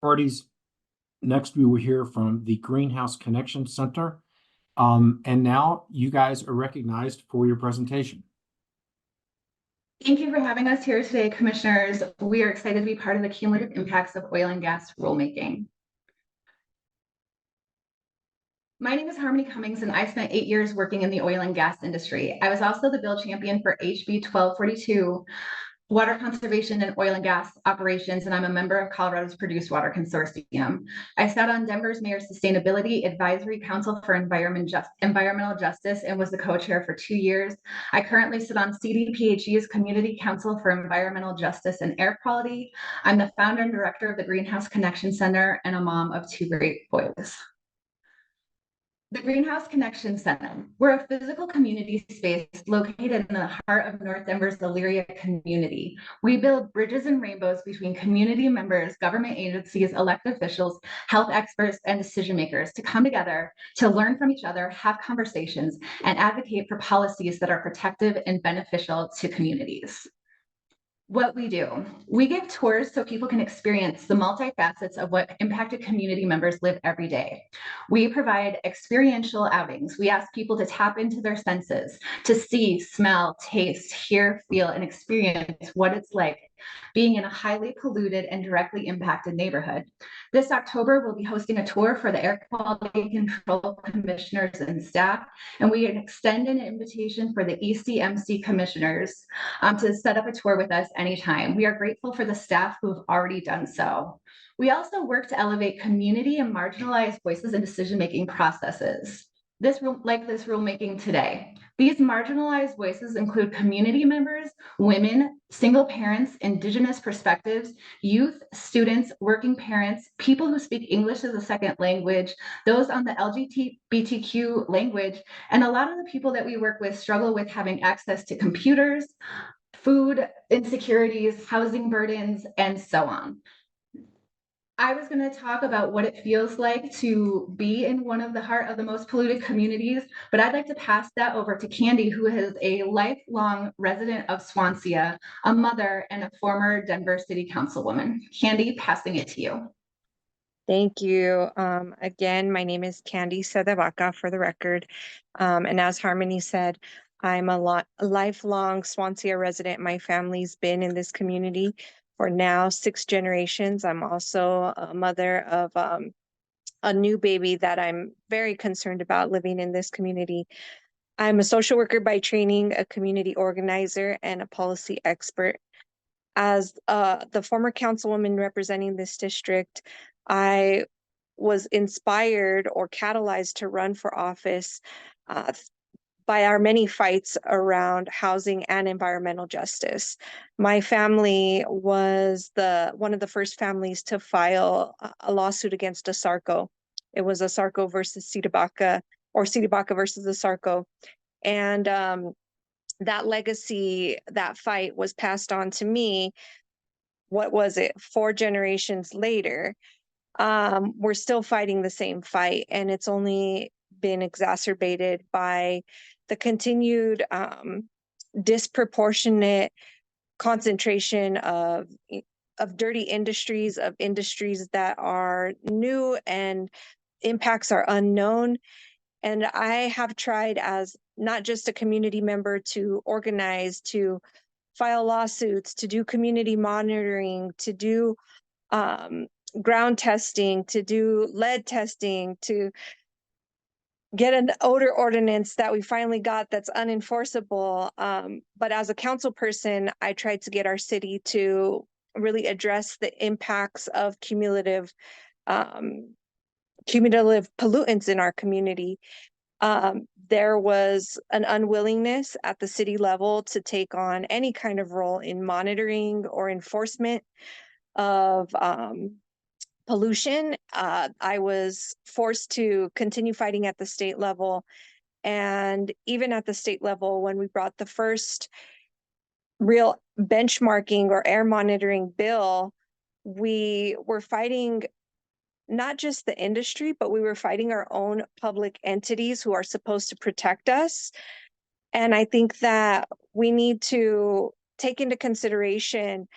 parties. Next, we will hear from the Greenhouse Connection Center. And now you guys are recognized for your presentation. Thank you for having us here today, Commissioners. We are excited to be part of the Cumulative Impacts of Oil and Gas Rulemaking. My name is Harmony Cummings, and I spent 8 years working in the oil and gas industry. I was also the bill champion for HB 1242, Water Conservation and Oil and Gas Operations, and I'm a member of Colorado's Produced Water Consortium. I sat on Denver's Mayor's Sustainability Advisory Council for Environmental Justice and was the co-chair for 2 years. I currently sit on CDPHE's Community Council for Environmental Justice and Air Quality. I'm the founder and director of the Greenhouse Connection Center and a mom of 2 great boys. The Greenhouse Connection Center. We're a physical community space located in the heart of North Denver's Elyria community. We build bridges and rainbows between community members, government agencies, elected officials, health experts, and decision makers to come together to learn from each other, have conversations, and advocate for policies that are protective and beneficial to communities. What we do, we give tours so people can experience the multifacets of what impacted community members live every day. We provide experiential outings. We ask people to tap into their senses, to see, smell, taste, hear, feel, and experience what it's like being in a highly polluted and directly impacted neighborhood. This October, we'll be hosting a tour for the Air Quality Control Commissioners and staff, and we extend an invitation for the ECMC commissioners to set up a tour with us anytime. We are grateful for the staff who have already done so. We also work to elevate community and marginalized voices in decision-making processes. This rulemaking today. These marginalized voices include community members, women, single parents, Indigenous perspectives, youth, students, working parents, people who speak English as a second language, those on the LGBTQ language, and a lot of the people that we work with struggle with having access to computers, food insecurities, housing burdens, and so on. I was going to talk about what it feels like to be in one of the heart of the most polluted communities, but I'd like to pass that over to Candy, who is a lifelong resident of Swansea, a mother, and a former Denver City Councilwoman. Candy, passing it to you. Thank you. Again, my name is Candy Sedavaca for the record. And as Harmony said, I'm a lifelong Swansea resident. My family's been in this community for now 6 generations. I'm also a mother of a new baby that I'm very concerned about living in this community. I'm a social worker by training, a community organizer, and a policy expert. As the former councilwoman representing this district, I was inspired or catalyzed to run for office by our many fights around housing and environmental justice. My family was one of the first families to file a lawsuit against ASARCO. It was ASARCO versus CDBACA, or CDBACA versus ASARCO. And that legacy, that fight was passed on to me. What was it, 4 generations later? We're still fighting the same fight, and it's only been exacerbated by the continued disproportionate concentration of dirty industries, of industries that are new and impacts are unknown. And I have tried, as not just a community member, to organize, to file lawsuits, to do community monitoring, to do ground testing, to do lead testing, to get an odor ordinance that we finally got that's unenforceable. But as a council person, I tried to get our city to really address the impacts of cumulative pollutants in our community. There was an unwillingness at the city level to take on any kind of role in monitoring or enforcement of pollution. I was forced to continue fighting at the state level. And even at the state level, when we brought the first real benchmarking or air monitoring bill, we were fighting not just the industry, but we were fighting our own public entities who are supposed to protect us. And I think that we need to take into consideration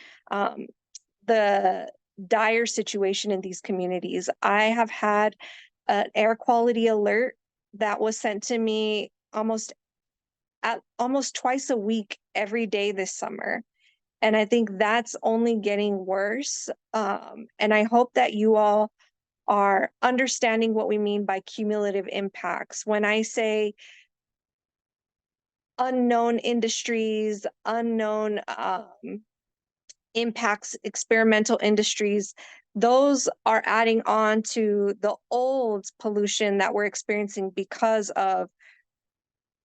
the dire situation in these communities. I have had an air quality alert that was sent to me almost twice a week every day this summer. And I think that's only getting worse. And I hope that you all are understanding what we mean by cumulative impacts. When I say unknown industries, unknown impacts, experimental industries, those are adding on to the old pollution that we're experiencing because of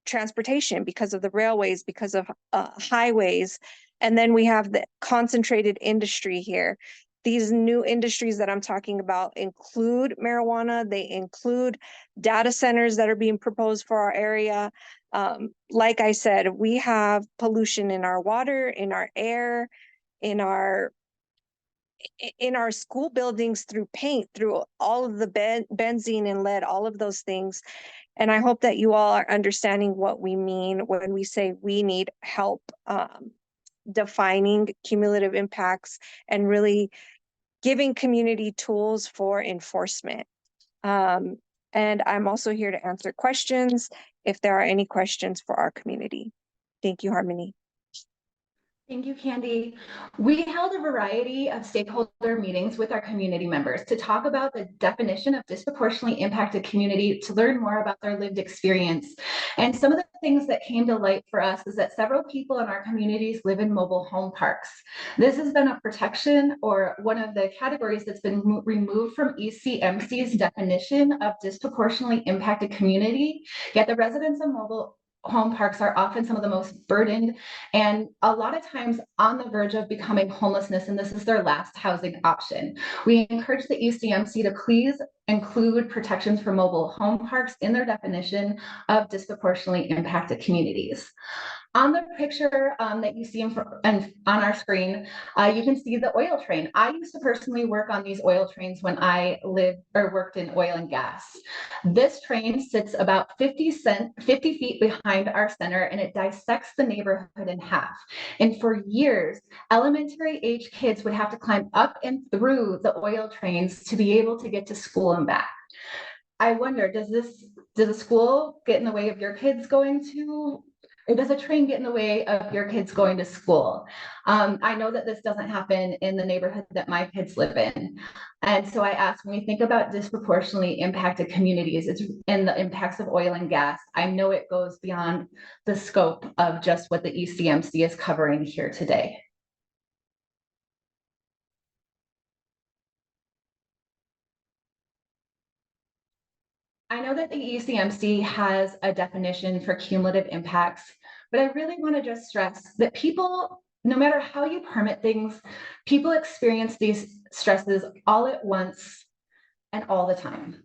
transportation, because of the railways, because of highways. And then we have the concentrated industry here. These new industries that I'm talking about include marijuana, they include data centers that are being proposed for our area. Like I said, we have pollution in our water, in our air, in our school buildings, through paint, through all of the benzene and lead, all of those things. And I hope that you all are understanding what we mean when we say we need help defining cumulative impacts and really giving community tools for enforcement. And I'm also here to answer questions if there are any questions for our community. Thank you, Harmony. Thank you, Candy. We held a variety of stakeholder meetings with our community members to talk about the definition of disproportionately impacted community, to learn more about their lived experience. And some of the things that came to light for us is that several people in our communities live in mobile home parks. This has been a protection, or one of the categories that's been removed from ECMC's definition of disproportionately impacted community, yet the residents of mobile home parks are often some of the most burdened and a lot of times on the verge of becoming homelessness, and this is their last housing option. We encourage the ECMC to please include protections for mobile home parks in their definition of disproportionately impacted communities. On the picture that you see on our screen, you can see the oil train. I used to personally work on these oil trains when I lived or worked in oil and gas. This train sits about 50 feet behind our center, and it dissects the neighborhood in half. And for years, elementary age kids would have to climb up and through the oil trains to be able to get to school and back. I wonder, does a school get in the way of your kids going to, or does a train get in the way of your kids going to school? I know that this doesn't happen in the neighborhood that my kids live in. And so I ask, when we think about disproportionately impacted communities, it's in the impacts of oil and gas. I know it goes beyond the scope of just what the ECMC is covering here today. I know that the ECMC has a definition for cumulative impacts, but I really want to just stress that people, no matter how you permit things, people experience these stresses all at once and all the time.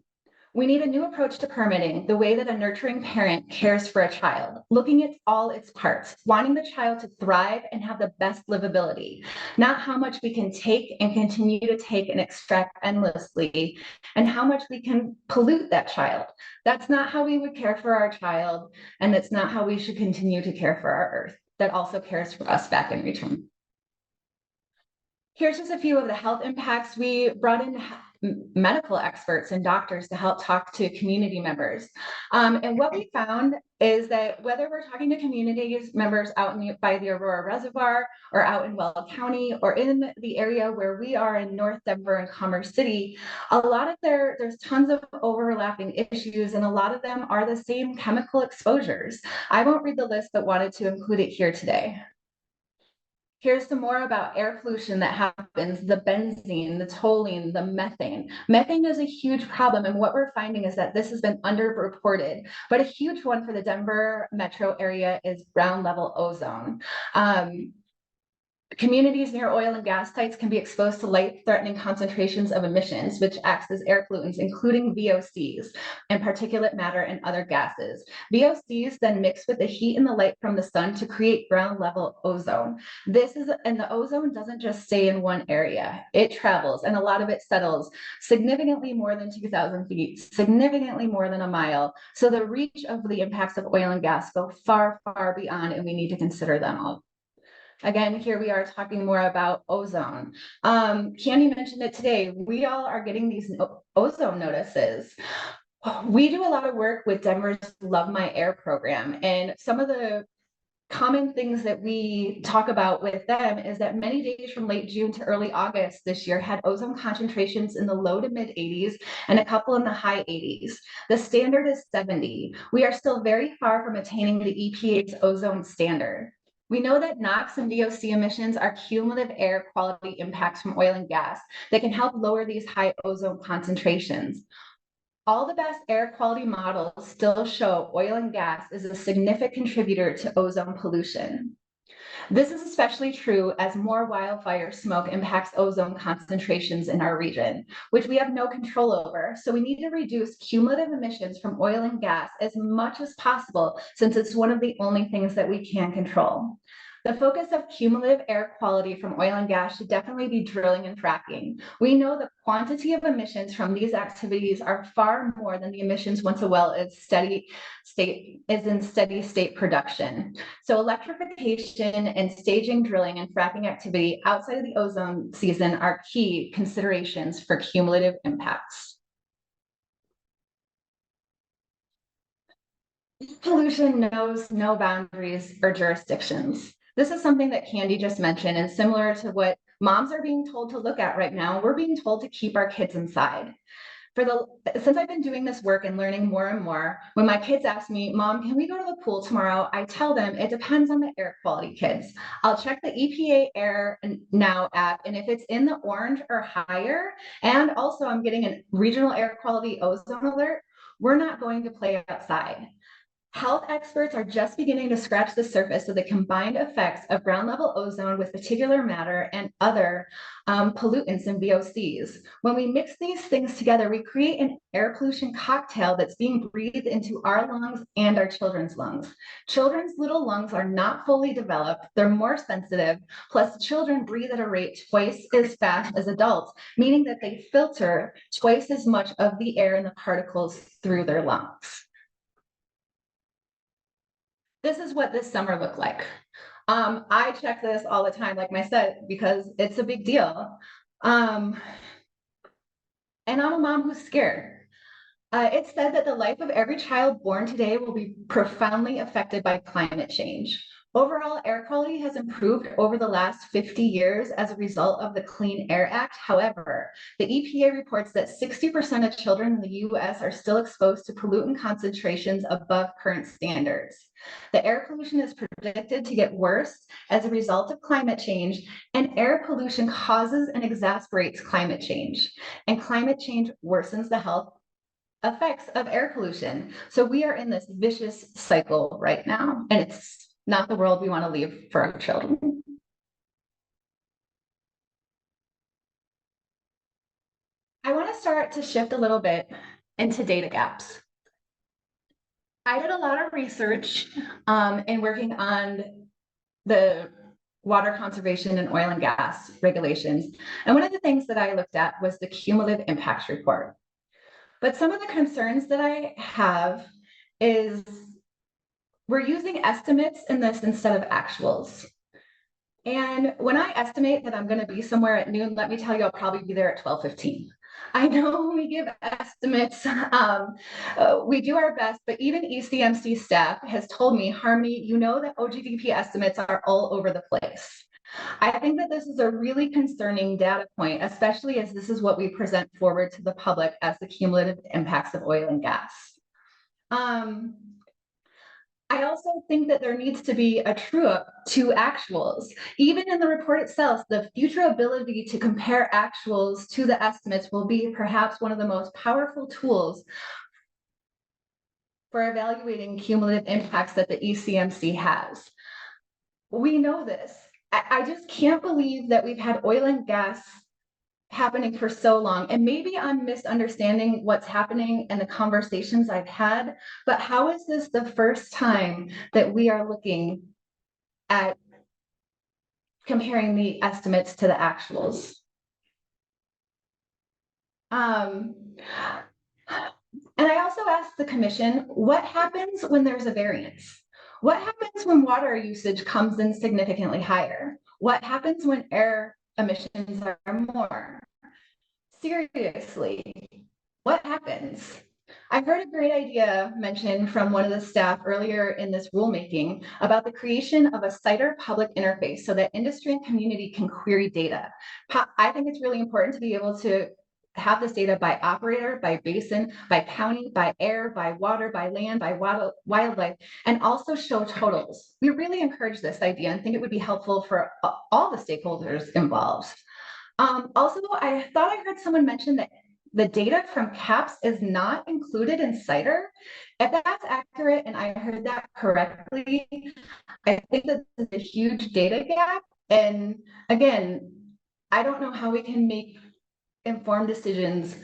We need a new approach to permitting, the way that a nurturing parent cares for a child, looking at all its parts, wanting the child to thrive and have the best livability, not how much we can take and continue to take and extract endlessly, and how much we can pollute that child. That's not how we would care for our child, and that's not how we should continue to care for our earth that also cares for us back in return. Here's just a few of the health impacts. We brought in medical experts and doctors to help talk to community members. And what we found is that whether we're talking to community members out by the Aurora Reservoir, or out in Weld County, or in the area where we are in North Denver and Commerce City, a lot of there's tons of overlapping issues, and a lot of them are the same chemical exposures. I won't read the list, but wanted to include it here today. Here's some more about air pollution that happens, the benzene, the toluene, the methane. Methane is a huge problem, and what we're finding is that this has been underreported, but a huge one for the Denver metro area is ground level ozone. Communities near oil and gas sites can be exposed to life-threatening concentrations of emissions, which acts as air pollutants, including VOCs and particulate matter and other gases. VOCs then mix with the heat and the light from the sun to create ground-level ozone. And the ozone doesn't just stay in one area. It travels, and a lot of it settles significantly more than 2,000 feet, significantly more than a mile. So the reach of the impacts of oil and gas go far, far beyond, and we need to consider them all. Again, here we are talking more about ozone. Candy mentioned it today. We all are getting these ozone notices. We do a lot of work with Denver's Love My Air program, and some of the common things that we talk about with them is that many days from late June to early August this year had ozone concentrations in the low to mid 80s and a couple in the high 80s. The standard is 70. We are still very far from attaining the EPA's ozone standard. We know that NOx and VOC emissions are cumulative air quality impacts from oil and gas that can help lower these high ozone concentrations. All the best air quality models still show oil and gas is a significant contributor to ozone pollution. This is especially true as more wildfire smoke impacts ozone concentrations in our region, which we have no control over. So we need to reduce cumulative emissions from oil and gas as much as possible, since it's one of the only things that we can control. The focus of cumulative air quality from oil and gas should definitely be drilling and fracking. We know the quantity of emissions from these activities are far more than the emissions once a well is in steady state production. So electrification and staging drilling and fracking activity outside of the ozone season are key considerations for cumulative impacts. Pollution knows no boundaries or jurisdictions. This is something that Candy just mentioned, and similar to what moms are being told to look at right now, we're being told to keep our kids inside. Since I've been doing this work and learning more and more, when my kids ask me, Mom, can we go to the pool tomorrow? I tell them it depends on the air quality, kids. I'll check the EPA Air Now app, and if it's in the orange or higher, and also I'm getting a regional air quality ozone alert, we're not going to play outside. Health experts are just beginning to scratch the surface of the combined effects of ground level ozone with particulate matter and other pollutants and VOCs. When we mix these things together, we create an air pollution cocktail that's being breathed into our lungs and our children's lungs. Children's little lungs are not fully developed. They're more sensitive. Plus, children breathe at a rate twice as fast as adults, meaning that they filter twice as much of the air and the particles through their lungs. This is what this summer looked like. I check this all the time, like I said, because it's a big deal. And I'm a mom who's scared. It's said that the life of every child born today will be profoundly affected by climate change. Overall, air quality has improved over the last 50 years as a result of the Clean Air Act. However, the EPA reports that 60% of children in the US are still exposed to pollutant concentrations above current standards. The air pollution is predicted to get worse as a result of climate change, and air pollution causes and exacerbates climate change. And climate change worsens the health effects of air pollution. So we are in this vicious cycle right now, and it's not the world we want to leave for our children. I want to start to shift a little bit into data gaps. I did a lot of research in working on the water conservation and oil and gas regulations. And one of the things that I looked at was the cumulative impacts report. But some of the concerns that I have is we're using estimates in this instead of actuals. And when I estimate that I'm going to be somewhere at noon, let me tell you, I'll probably be there at 12:15. I know we give estimates, we do our best, but even ECMC staff has told me, Harmony, you know that OGDP estimates are all over the place. I think that this is a really concerning data point, especially as this is what we present forward to the public as the cumulative impacts of oil and gas. I also think that there needs to be a true up to actuals. Even in the report itself, the future ability to compare actuals to the estimates will be perhaps one of the most powerful tools for evaluating cumulative impacts that the ECMC has. We know this. I just can't believe that we've had oil and gas happening for so long. And maybe I'm misunderstanding what's happening and the conversations I've had, but how is this the first time that we are looking at comparing the estimates to the actuals? And I also asked the commission, what happens when there's a variance? What happens when water usage comes in significantly higher? What happens when air emissions are more? Seriously, what happens? I heard a great idea mentioned from one of the staff earlier in this rulemaking about the creation of a CITER public interface so that industry and community can query data. I think it's really important to be able to have this data by operator, by basin, by county, by air, by water, by land, by wildlife, and also show totals. We really encourage this idea and think it would be helpful for all the stakeholders involved. Also, I thought I heard someone mention that the data from CAPS is not included in CITER. If that's accurate and I heard that correctly, I think that there's a huge data gap. And again, I don't know how we can make informed decisions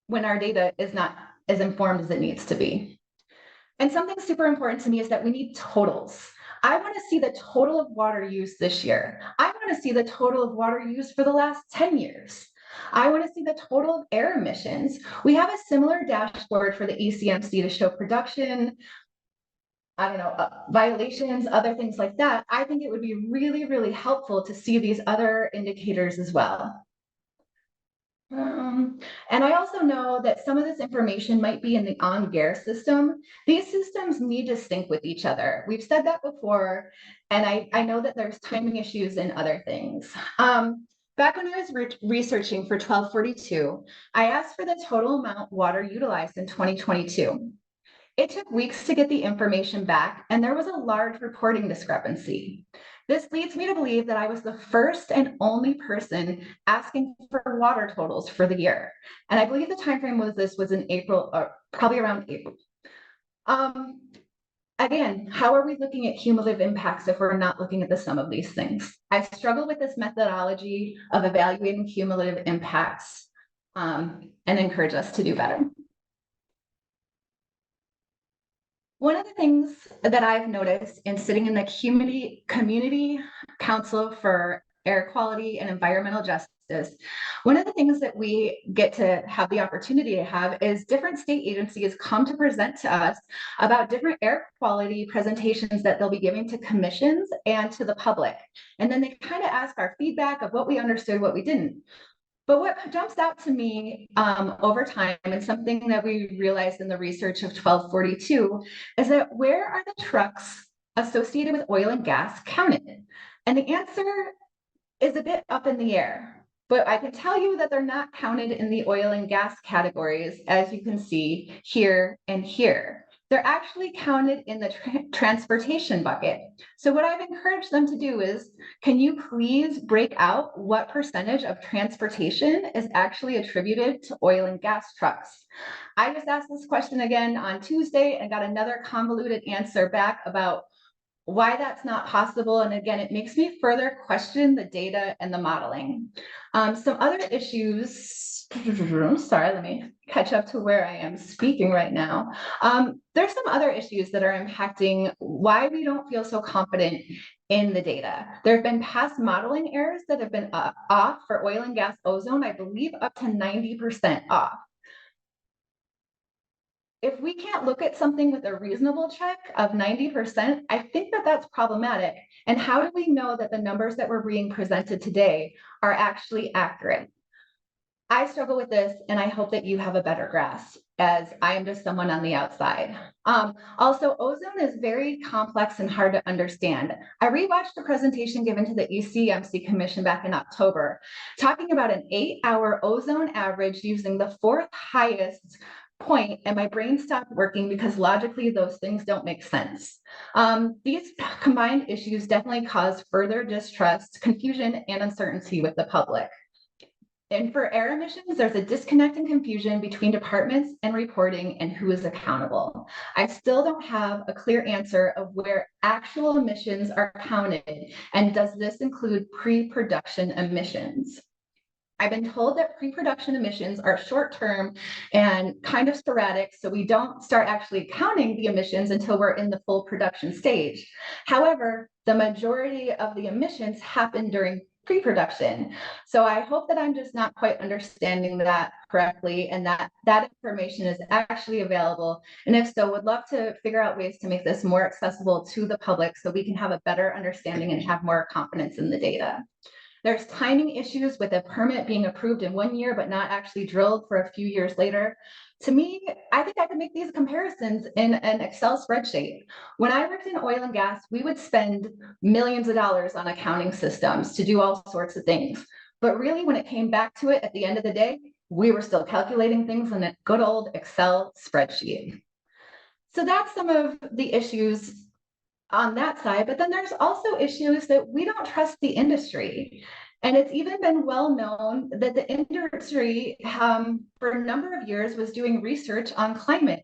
when our data is not as informed as it needs to be. And something super important to me is that we need totals. I want to see the total of water use this year. I want to see the total of water use for the last 10 years. I want to see the total of air emissions. We have a similar dashboard for the ECMC to show production, violations, other things like that. I think it would be really, really helpful to see these other indicators as well. And I also know that some of this information might be in the on-GARE system. These systems need to sync with each other. We've said that before, and I know that there's timing issues and other things. Back when I was researching for 1242, I asked for the total amount water utilized in 2022. It took weeks to get the information back, and there was a large reporting discrepancy. This leads me to believe that I was the first and only person asking for water totals for the year. And I believe the timeframe was in April, or probably around April. Again, how are we looking at cumulative impacts if we're not looking at the sum of these things? I struggle with this methodology of evaluating cumulative impacts and encourage us to do better. One of the things that I've noticed in sitting in the Community Council for Air Quality and Environmental Justice, one of the things that we get to have the opportunity to have is different state agencies come to present to us about different air quality presentations that they'll be giving to commissions and to the public. And then they kind of ask our feedback of what we understood, what we didn't. But what jumps out to me over time, and something that we realized in the research of 1242, is that where are the trucks associated with oil and gas counted? And the answer is a bit up in the air. But I can tell you that they're not counted in the oil and gas categories, as you can see here and here. They're actually counted in the transportation bucket. So what I've encouraged them to do is, can you please break out what percentage of transportation is actually attributed to oil and gas trucks? I just asked this question again on Tuesday and got another convoluted answer back about why that's not possible. And again, it makes me further question the data and the modeling. Some other issues, sorry, let me catch up to where I am speaking right now. There's some other issues that are impacting why we don't feel so confident in the data. There have been past modeling errors that have been off for oil and gas ozone, I believe up to 90% off. If we can't look at something with a reasonable check of 90%, I think that that's problematic. And how do we know that the numbers that were being presented today are actually accurate? I struggle with this, and I hope that you have a better grasp, as I am just someone on the outside. Also, ozone is very complex and hard to understand. I rewatched the presentation given to the ECMC Commission back in October, talking about an 8-hour ozone average using the 4th highest point, and my brain stopped working because logically those things don't make sense. These combined issues definitely cause further distrust, confusion, and uncertainty with the public. And for air emissions, there's a disconnect and confusion between departments and reporting and who is accountable. I still don't have a clear answer of where actual emissions are counted, and does this include pre-production emissions? I've been told that pre-production emissions are short-term and kind of sporadic, so we don't start actually counting the emissions until we're in the full production stage. However, the majority of the emissions happen during pre-production. So I hope that I'm just not quite understanding that correctly and that that information is actually available. And if so, would love to figure out ways to make this more accessible to the public so we can have a better understanding and have more confidence in the data. There's timing issues with a permit being approved in 1 year, but not actually drilled for a few years later. To me, I think I can make these comparisons in an Excel spreadsheet. When I worked in oil and gas, we would spend millions of dollars on accounting systems to do all sorts of things. But really, when it came back to it at the end of the day, we were still calculating things in a good old Excel spreadsheet. So that's some of the issues on that side, but then there's also issues that we don't trust the industry. And it's even been well known that the industry for a number of years was doing research on climate.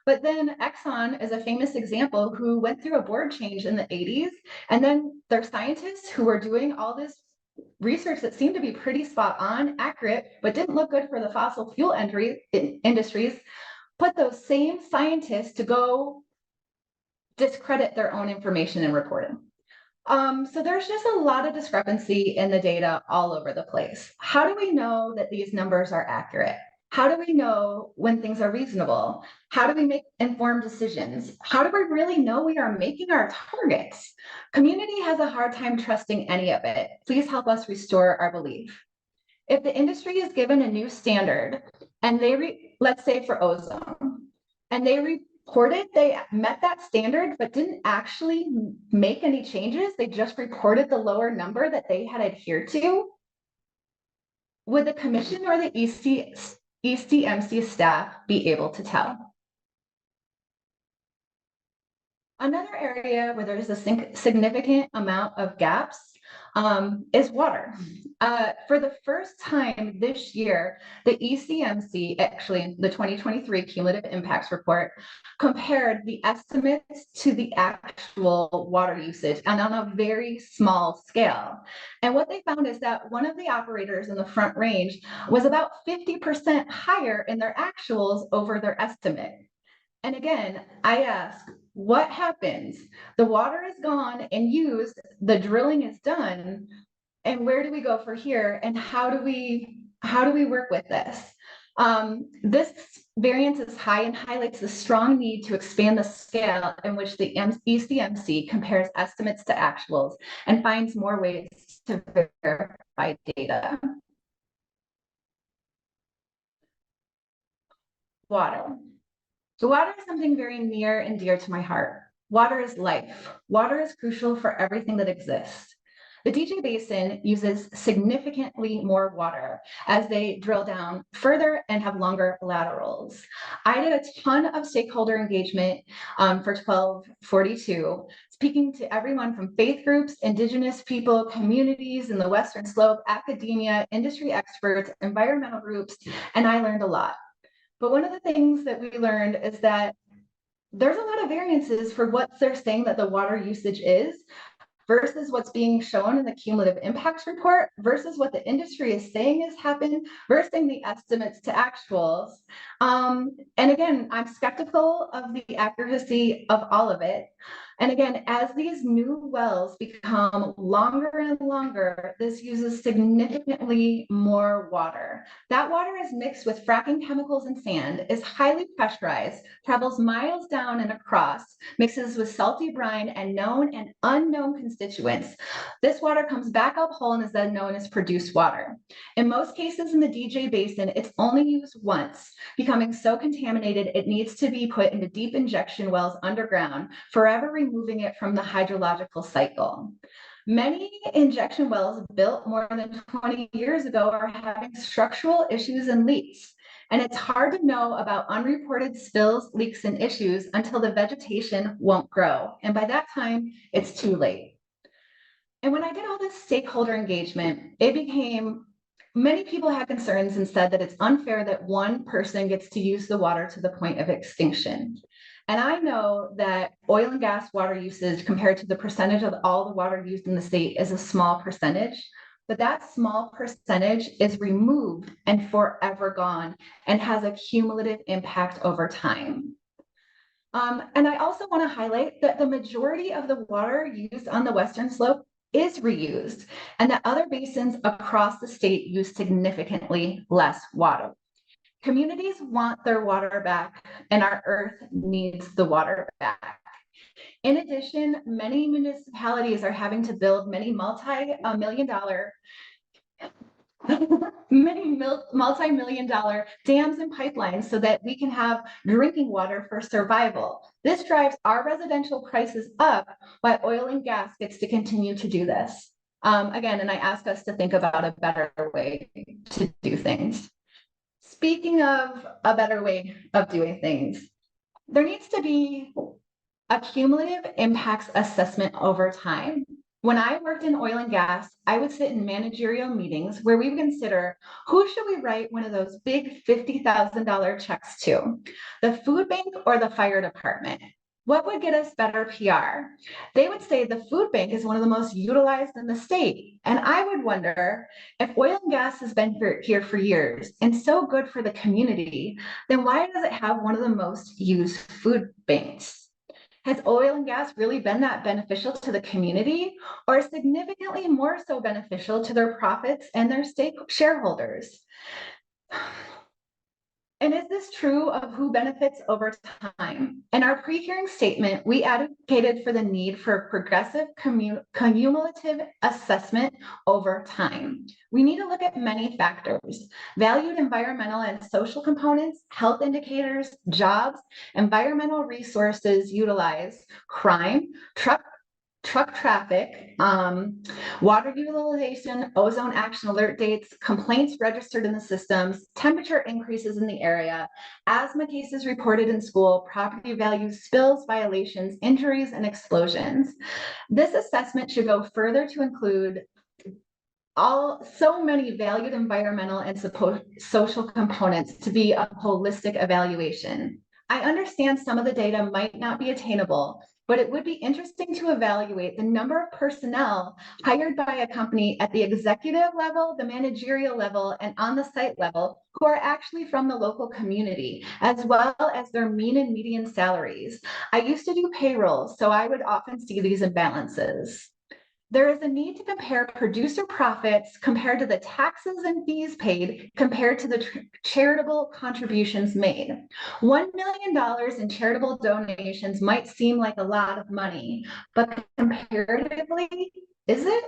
But then Exxon is a famous example who went through a board change in the 80s. And then their scientists who were doing all this research that seemed to be pretty spot on, accurate, but didn't look good for the fossil fuel industries, put those same scientists to go discredit their own information and reporting. So there's just a lot of discrepancy in the data all over the place. How do we know that these numbers are accurate? How do we know when things are reasonable? How do we make informed decisions? How do we really know we are making our targets? Community has a hard time trusting any of it. Please help us restore our belief. If the industry is given a new standard and let's say for ozone, and they reported they met that standard, but didn't actually make any changes, they just reported the lower number that they had adhered to, would the commission or the ECMC staff be able to tell? Another area where there's a significant amount of gaps is water. For the first time this year, the ECMC, actually the 2023 Cumulative Impacts Report, compared the estimates to the actual water usage and on a very small scale. And what they found is that one of the operators in the Front Range was about 50% higher in their actuals over their estimate. And again, I ask, what happens? The water is gone and used, the drilling is done, and where do we go from here? And how do we work with this? This variance is high and highlights the strong need to expand the scale in which the ECMC compares estimates to actuals and finds more ways to verify data. Water. So water is something very near and dear to my heart. Water is life. Water is crucial for everything that exists. The DJ Basin uses significantly more water as they drill down further and have longer laterals. I did a ton of stakeholder engagement for 1242, speaking to everyone from faith groups, indigenous people, communities in the Western Slope, academia, industry experts, environmental groups, and I learned a lot. But one of the things that we learned is that there's a lot of variances for what they're saying that the water usage is versus what's being shown in the cumulative impacts report versus what the industry is saying has happened versus the estimates to actuals. And again, I'm skeptical of the accuracy of all of it. And again, as these new wells become longer and longer, this uses significantly more water. That water is mixed with fracking chemicals and sand, is highly pressurized, travels miles down and across, mixes with salty brine and known and unknown constituents. This water comes back up whole and is then known as produced water. In most cases in the DJ Basin, it's only used once, becoming so contaminated it needs to be put into deep injection wells underground, forever removing it from the hydrological cycle. Many injection wells built more than 20 years ago are having structural issues and leaks. And it's hard to know about unreported spills, leaks, and issues until the vegetation won't grow. And by that time, it's too late. And when I did all this stakeholder engagement, it became many people had concerns and said that it's unfair that one person gets to use the water to the point of extinction. And I know that oil and gas water usage compared to the percentage of all the water used in the state is a small percentage, but that small percentage is removed and forever gone and has a cumulative impact over time. And I also want to highlight that the majority of the water used on the Western Slope is reused, and that other basins across the state use significantly less water. Communities want their water back, and our earth needs the water back. In addition, many municipalities are having to build many multi-million dollar dams and pipelines so that we can have drinking water for survival. This drives our residential prices up while oil and gas gets to continue to do this. Again, and I ask us to think about a better way to do things. Speaking of a better way of doing things, there needs to be a cumulative impacts assessment over time. When I worked in oil and gas, I would sit in managerial meetings where we would consider, who should we write one of those big $50,000 checks to? The food bank or the fire department? What would get us better PR? They would say the food bank is one of the most utilized in the state. And I would wonder, if oil and gas has been here for years and so good for the community, then why does it have one of the most used food banks? Has oil and gas really been that beneficial to the community, or significantly more so beneficial to their profits and their shareholders? And is this true of who benefits over time? In our pre-hearing statement, we advocated for the need for progressive cumulative assessment over time. We need to look at many factors: valued environmental and social components, health indicators, jobs, environmental resources utilized, crime, truck traffic, water utilization, ozone action alert dates, complaints registered in the systems, temperature increases in the area, asthma cases reported in school, property values, spills, violations, injuries, and explosions. This assessment should go further to include so many valued environmental and social components to be a holistic evaluation. I understand some of the data might not be attainable, but it would be interesting to evaluate the number of personnel hired by a company at the executive level, the managerial level, and on the site level who are actually from the local community, as well as their mean and median salaries. I used to do payroll, so I would often see these imbalances. There is a need to compare producer profits compared to the taxes and fees paid compared to the charitable contributions made. $1 million in charitable donations might seem like a lot of money, but comparatively, is it?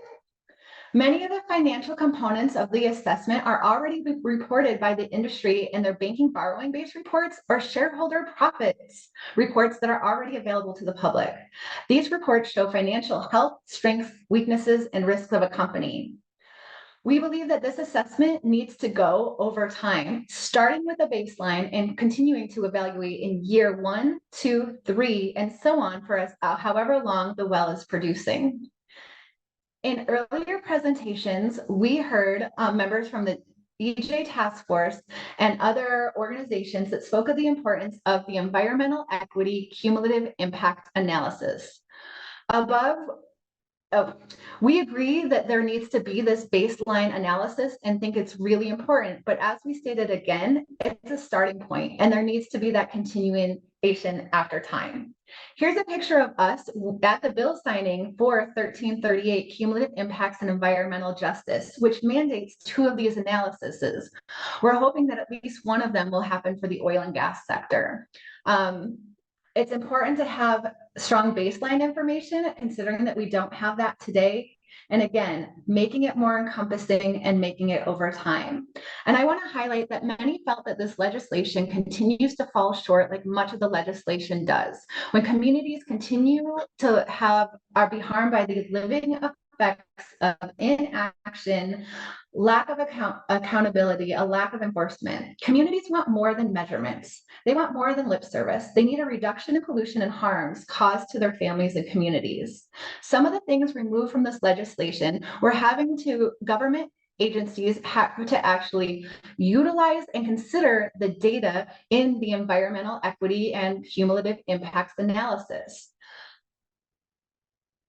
Many of the financial components of the assessment are already reported by the industry in their banking borrowing base reports or shareholder profits reports that are already available to the public. These reports show financial health, strengths, weaknesses, and risks of a company. We believe that this assessment needs to go over time, starting with a baseline and continuing to evaluate in year 1, 2, 3, and so on for however long the well is producing. In earlier presentations, we heard members from the EJ Task Force and other organizations that spoke of the importance of the environmental equity cumulative impact analysis. We agree that there needs to be this baseline analysis and think it's really important, but as we stated again, it's a starting point and there needs to be that continuation after time. Here's a picture of us at the bill signing for 1338 Cumulative Impacts and Environmental Justice, which mandates 2 of these analyses. We're hoping that at least one of them will happen for the oil and gas sector. It's important to have strong baseline information, considering that we don't have that today. And again, making it more encompassing and making it over time. And I want to highlight that many felt that this legislation continues to fall short, like much of the legislation does. When communities continue to be harmed by the living effects of inaction, lack of accountability, a lack of enforcement. Communities want more than measurements. They want more than lip service. They need a reduction in pollution and harms caused to their families and communities. Some of the things removed from this legislation, we're having to government agencies have to actually utilize and consider the data in the environmental equity and cumulative impacts analysis.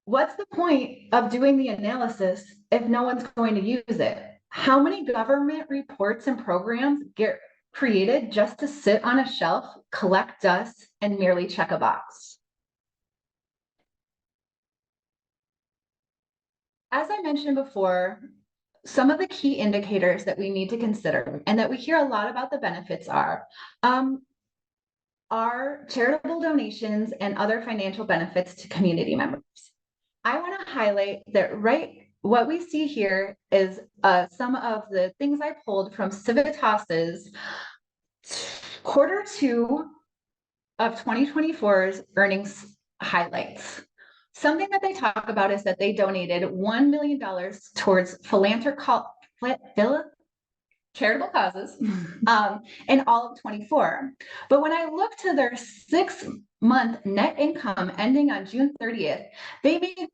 What's the point of doing the analysis if no one's going to use it? How many government reports and programs get created just to sit on a shelf, collect dust, and merely check a box? As I mentioned before, some of the key indicators that we need to consider and that we hear a lot about the benefits are charitable donations and other financial benefits to community members. I want to highlight that what we see here is some of the things I pulled from Civitas's Q2 of 2024's earnings highlights. Something that they talk about is that they donated $1 million towards charitable causes in all of 24. But when I look to their 6-month net income ending on June 30th, they made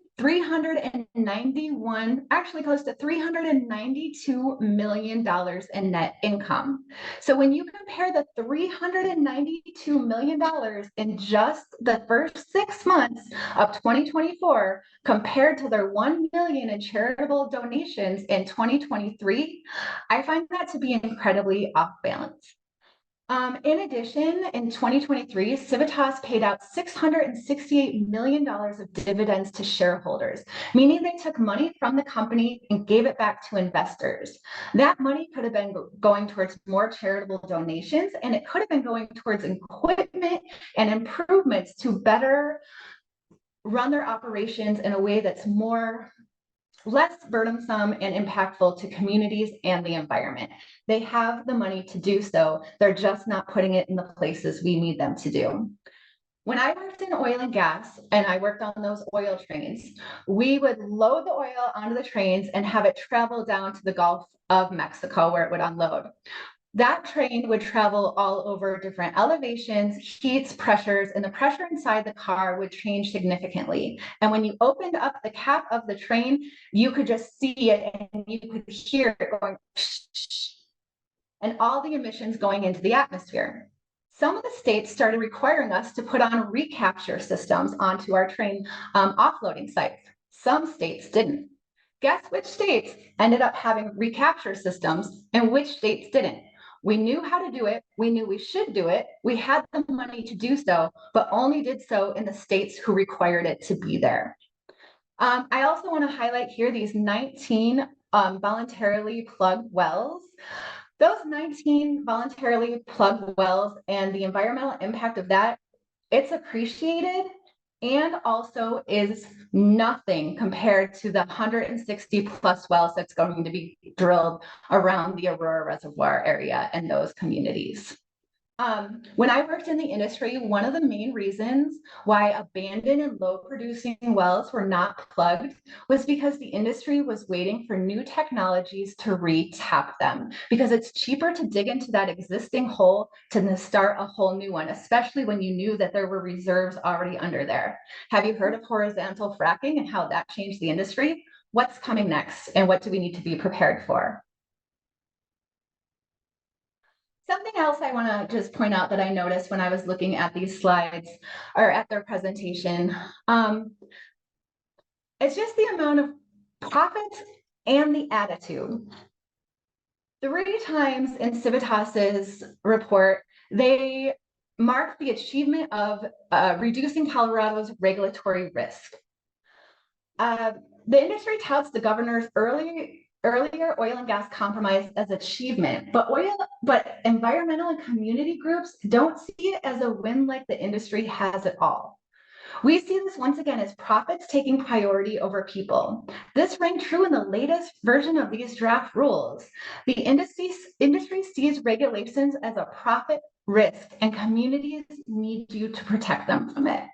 close to $392 million in net income. So when you compare the $392 million in just the first 6 months of 2024 compared to their $1 million in charitable donations in 2023, I find that to be incredibly off balance. In addition, in 2023, Civitas paid out $668 million of dividends to shareholders, meaning they took money from the company and gave it back to investors. That money could have been going towards more charitable donations, and it could have been going towards equipment and improvements to better run their operations in a way that's less burdensome and impactful to communities and the environment. They have the money to do so. They're just not putting it in the places we need them to do. When I worked in oil and gas and I worked on those oil trains, we would load the oil onto the trains and have it travel down to the Gulf of Mexico where it would unload. That train would travel all over different elevations, heats, pressures, and the pressure inside the car would change significantly. And when you opened up the cap of the train, you could just see it and you could hear it going, and all the emissions going into the atmosphere. Some of the states started requiring us to put on recapture systems onto our train offloading sites. Some states didn't. Guess which states ended up having recapture systems and which states didn't? We knew how to do it. We knew we should do it. We had the money to do so, but only did so in the states who required it to be there. I also want to highlight here these 19 voluntarily plugged wells. Those 19 voluntarily plugged wells and the environmental impact of that, it's appreciated and also is nothing compared to the 160 plus wells that's going to be drilled around the Aurora Reservoir area and those communities. When I worked in the industry, one of the main reasons why abandoned and low producing wells were not plugged was because the industry was waiting for new technologies to re-tap them, because it's cheaper to dig into that existing hole to start a whole new one, especially when you knew that there were reserves already under there. Have you heard of horizontal fracking and how that changed the industry? What's coming next and what do we need to be prepared for? Something else I want to just point out that I noticed when I was looking at these slides or at their presentation, it's just the amount of profit and the attitude. 3 times in Civitas's report, they marked the achievement of reducing Colorado's regulatory risk. The industry touts the governor's earlier oil and gas compromise as achievement, but environmental and community groups don't see it as a win like the industry has it all. We see this once again as profits taking priority over people. This rang true in the latest version of these draft rules. The industry sees regulations as a profit risk, and communities need you to protect them from it.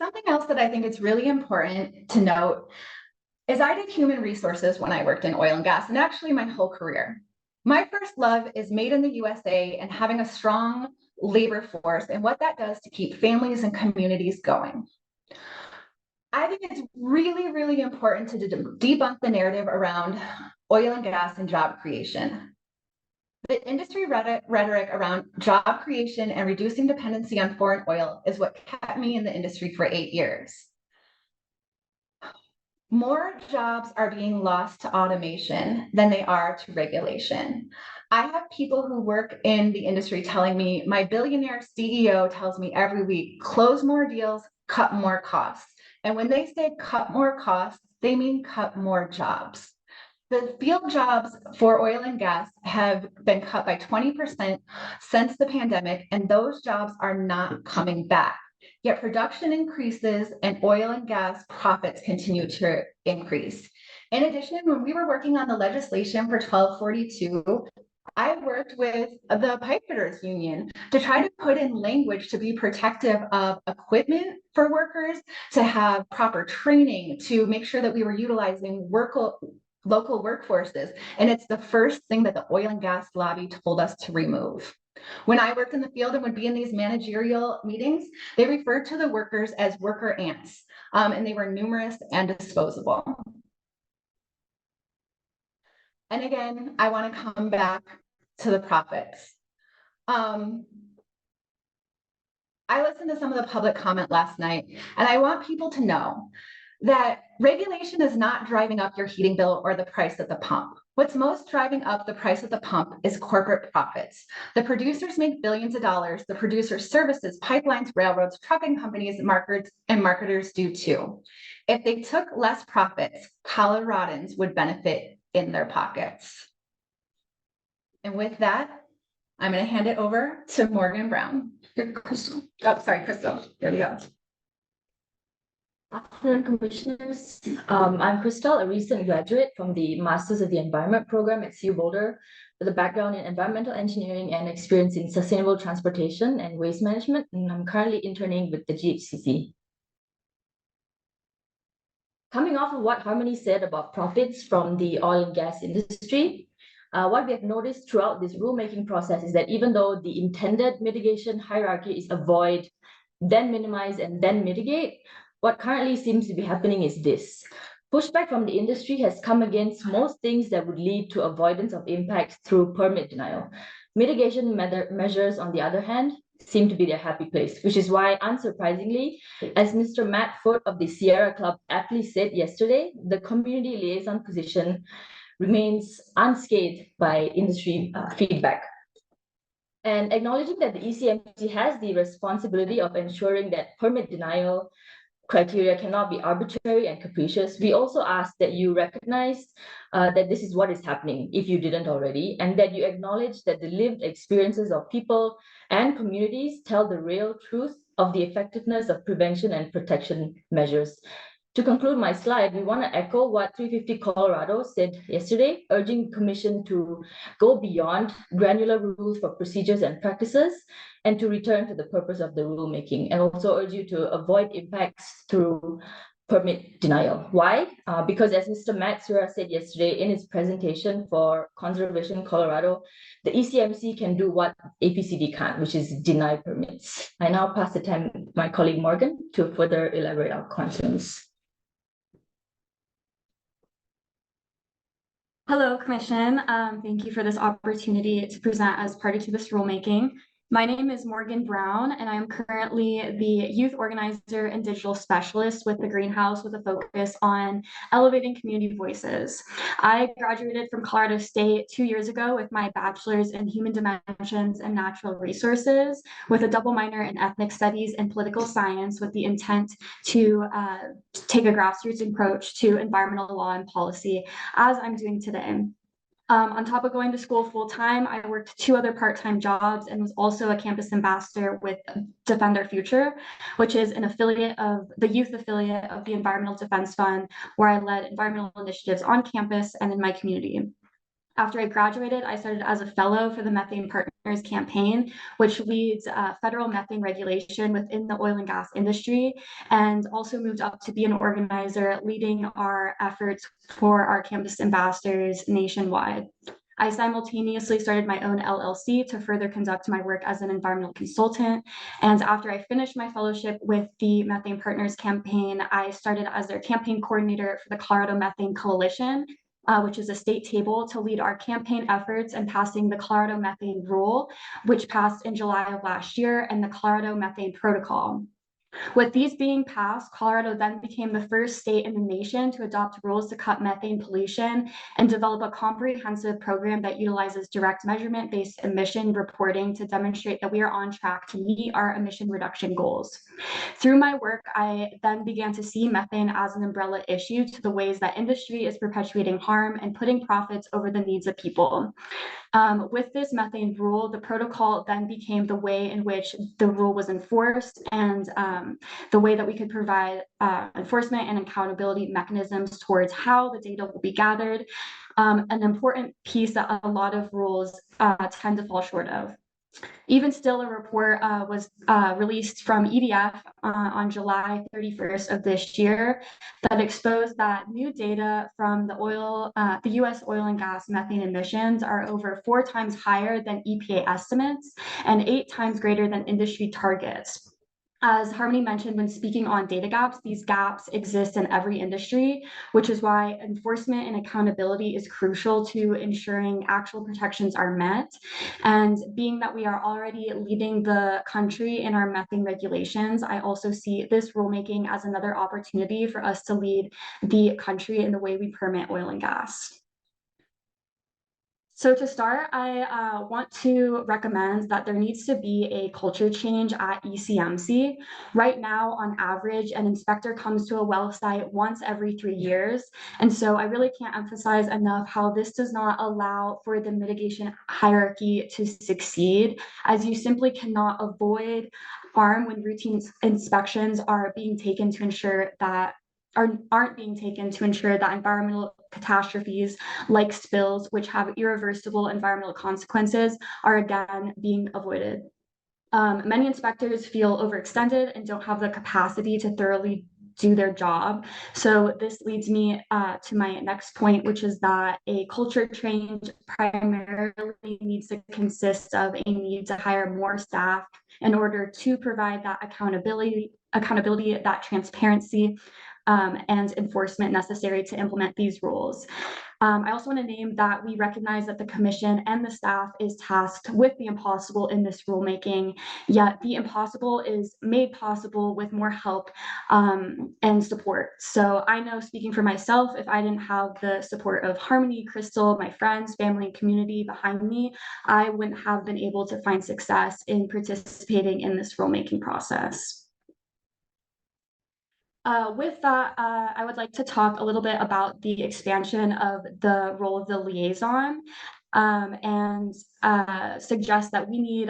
Something else that I think is really important to note is I did human resources when I worked in oil and gas, and actually my whole career. My first love is made in the USA and having a strong labor force and what that does to keep families and communities going. I think it's really, really important to debunk the narrative around oil and gas and job creation. The industry rhetoric around job creation and reducing dependency on foreign oil is what kept me in the industry for 8 years. More jobs are being lost to automation than they are to regulation. I have people who work in the industry telling me, my billionaire CEO tells me every week, close more deals, cut more costs. And when they say cut more costs, they mean cut more jobs. The field jobs for oil and gas have been cut by 20% since the pandemic, and those jobs are not coming back. Yet production increases and oil and gas profits continue to increase. In addition, when we were working on the legislation for 1242, I worked with the pipefitters union to try to put in language to be protective of equipment for workers, to have proper training, to make sure that we were utilizing local workforces. And it's the first thing that the oil and gas lobby told us to remove. When I worked in the field and would be in these managerial meetings, they referred to the workers as worker ants, and they were numerous and disposable. And again, I want to come back to the profits. I listened to some of the public comment last night, and I want people to know that regulation is not driving up your heating bill or the price at the pump. What's most driving up the price at the pump is corporate profits. The producers make billions of dollars. The producers' services, pipelines, railroads, trucking companies, marketers do too. If they took less profits, Coloradans would benefit in their pockets. And with that, I'm going to hand it over to Morgan Brown. Crystal. Oh, sorry, Crystal. There we go. Afternoon, Commissioners. I'm Crystal, a recent graduate from the Masters of the Environment program at CU Boulder, with a background in environmental engineering and experience in sustainable transportation and waste management, and I'm currently interning with the GHCC. Coming off of what Harmony said about profits from the oil and gas industry, what we have noticed throughout this rulemaking process is that even though the intended mitigation hierarchy is avoid, then minimize, and then mitigate, what currently seems to be happening is this. Pushback from the industry has come against most things that would lead to avoidance of impacts through permit denial. Mitigation measures, on the other hand, seem to be their happy place, which is why, unsurprisingly, as Mr. Matt Foote of the Sierra Club aptly said yesterday, the community liaison position remains unscathed by industry feedback. And acknowledging that the ECMC has the responsibility of ensuring that permit denial criteria cannot be arbitrary and capricious, we also ask that you recognize that this is what is happening, if you didn't already, and that you acknowledge that the lived experiences of people and communities tell the real truth of the effectiveness of prevention and protection measures. To conclude my slide, we want to echo what 350 Colorado said yesterday, urging the Commission to go beyond granular rules for procedures and practices and to return to the purpose of the rulemaking, and also urge you to avoid impacts through permit denial. Why? Because as Mr. Matt Sura said yesterday in his presentation for Conservation Colorado, the ECMC can do what APCD can't, which is deny permits. I now pass the time to my colleague Morgan to further elaborate our concerns. Hello, Commission. Thank you for this opportunity to present as party to this rulemaking. My name is Morgan Brown, and I am currently the youth organizer and digital specialist with the Greenhouse, with a focus on elevating community voices. I graduated from Colorado State 2 years ago with my bachelor's in human dimensions and natural resources, with a double minor in ethnic studies and political science, with the intent to take a grassroots approach to environmental law and policy, as I'm doing today. On top of going to school full-time, I worked 2 other part-time jobs and was also a campus ambassador with Defend Our Future, which is an affiliate of the youth affiliate of the Environmental Defense Fund, where I led environmental initiatives on campus and in my community. After I graduated, I started as a fellow for the Methane Partners Campaign, which leads federal methane regulation within the oil and gas industry, and also moved up to be an organizer leading our efforts for our campus ambassadors nationwide. I simultaneously started my own LLC to further conduct my work as an environmental consultant. And after I finished my fellowship with the Methane Partners Campaign, I started as their campaign coordinator for the Colorado Methane Coalition, which is a state table to lead our campaign efforts in passing the Colorado Methane Rule, which passed in July of last year, and the Colorado Methane Protocol. With these being passed, Colorado then became the first state in the nation to adopt rules to cut methane pollution and develop a comprehensive program that utilizes direct measurement-based emission reporting to demonstrate that we are on track to meet our emission reduction goals. Through my work, I then began to see methane as an umbrella issue to the ways that industry is perpetuating harm and putting profits over the needs of people. With this methane rule, the protocol then became the way in which the rule was enforced and the way that we could provide enforcement and accountability mechanisms towards how the data will be gathered, an important piece that a lot of rules tend to fall short of. Even still, a report was released from EDF on July 31st of this year that exposed that new data from the US oil and gas methane emissions are over 4 times higher than EPA estimates and 8 times greater than industry targets. As Harmony mentioned when speaking on data gaps, these gaps exist in every industry, which is why enforcement and accountability is crucial to ensuring actual protections are met. And being that we are already leading the country in our methane regulations, I also see this rulemaking as another opportunity for us to lead the country in the way we permit oil and gas. So to start, I want to recommend that there needs to be a culture change at ECMC. Right now, on average, an inspector comes to a well site once every 3 years. And so I really can't emphasize enough how this does not allow for the mitigation hierarchy to succeed, as you simply cannot avoid harm when routine inspections are being taken to ensure that aren't being taken to ensure that environmental catastrophes like spills, which have irreversible environmental consequences, are again being avoided. Many inspectors feel overextended and don't have the capacity to thoroughly do their job. So this leads me to my next point, which is that a culture change primarily needs to consist of a need to hire more staff in order to provide that accountability, that transparency, and enforcement necessary to implement these rules. I also want to name that we recognize that the commission and the staff is tasked with the impossible in this rulemaking, yet the impossible is made possible with more help and support. So I know, speaking for myself, if I didn't have the support of Harmony, Crystal, my friends, family, and community behind me, I wouldn't have been able to find success in participating in this rulemaking process. With that, I would like to talk a little bit about the expansion of the role of the liaison and suggest that we need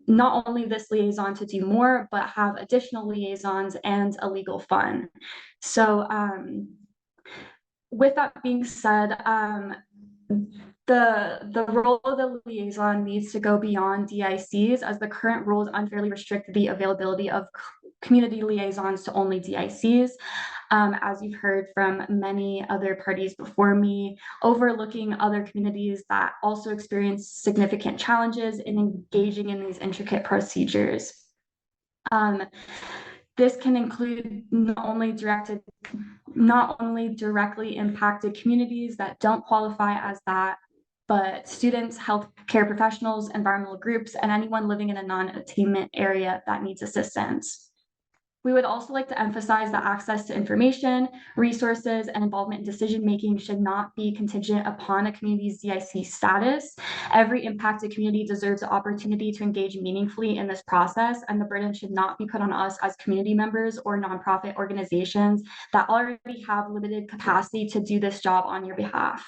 not only this liaison to do more, but have additional liaisons and a legal fund. So with that being said, the role of the liaison needs to go beyond DICs, as the current rules unfairly restrict the availability of community liaisons to only DICs. As you've heard from many other parties before me, overlooking other communities that also experience significant challenges in engaging in these intricate procedures. This can include not only directly impacted communities that don't qualify as that, but students, healthcare professionals, environmental groups, and anyone living in a non-attainment area that needs assistance. We would also like to emphasize that access to information, resources, and involvement in decision-making should not be contingent upon a community's DIC status. Every impacted community deserves the opportunity to engage meaningfully in this process, and the burden should not be put on us as community members or nonprofit organizations that already have limited capacity to do this job on your behalf.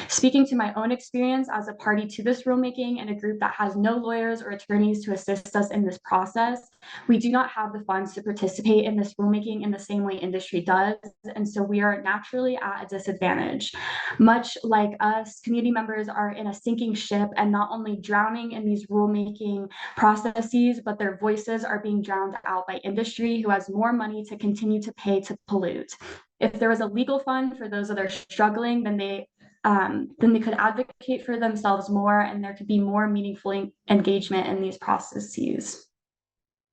Speaking to my own experience as a party to this rulemaking and a group that has no lawyers or attorneys to assist us in this process, we do not have the funds to participate in this rulemaking in the same way industry does, and so we are naturally at a disadvantage. Much like us, community members are in a sinking ship and not only drowning in these rulemaking processes, but their voices are being drowned out by industry, who has more money to continue to pay to pollute. If there was a legal fund for those that are struggling, then they could advocate for themselves more, and there could be more meaningful engagement in these processes.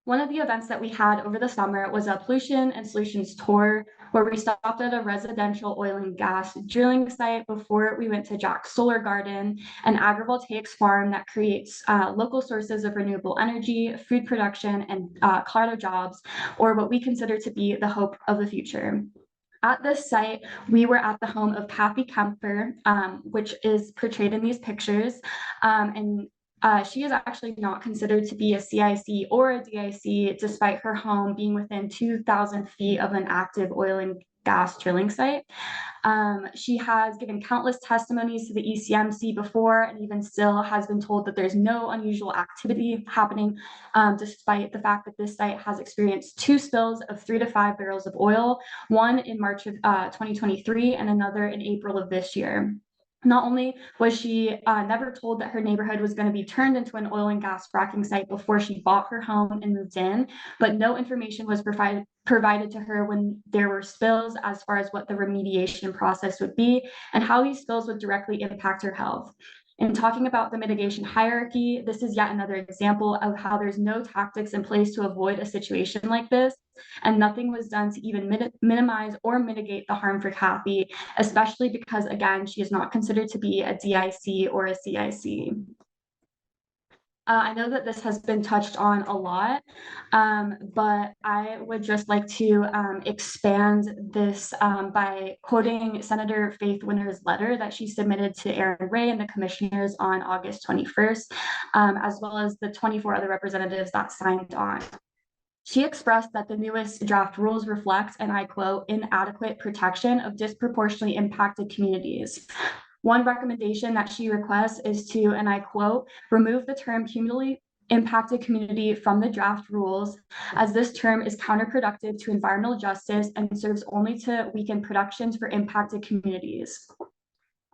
One of the events that we had over the summer was a pollution and solutions tour where we stopped at a residential oil and gas drilling site before we went to Jack's Solar Garden, an agrivoltaics farm that creates local sources of renewable energy, food production, and Colorado jobs, or what we consider to be the hope of the future. At this site, we were at the home of Kathy Kemper, which is portrayed in these pictures. She is actually not considered to be a CIC or a DIC, despite her home being within 2,000 feet of an active oil and gas drilling site. She has given countless testimonies to the ECMC before, and even still has been told that there's no unusual activity happening, despite the fact that this site has experienced 2 spills of 3 to 5 barrels of oil, one in March of 2023 and another in April of this year. Not only was she never told that her neighborhood was going to be turned into an oil and gas fracking site before she bought her home and moved in, but no information was provided to her when there were spills as far as what the remediation process would be and how these spills would directly impact her health. In talking about the mitigation hierarchy, this is yet another example of how there's no tactics in place to avoid a situation like this, and nothing was done to even minimize or mitigate the harm for Kathy, especially because, again, she is not considered to be a DIC or a CIC. I know that this has been touched on a lot, but I would just like to expand this by quoting Senator Faith Winter's letter that she submitted to Aaron Ray and the commissioners on August 21st, as well as the 24 other representatives that signed on. She expressed that the newest draft rules reflect, and I quote, inadequate protection of disproportionately impacted communities. One recommendation that she requests is to, and I quote, remove the term cumulatively impacted community from the draft rules, as this term is counterproductive to environmental justice and serves only to weaken protections for impacted communities.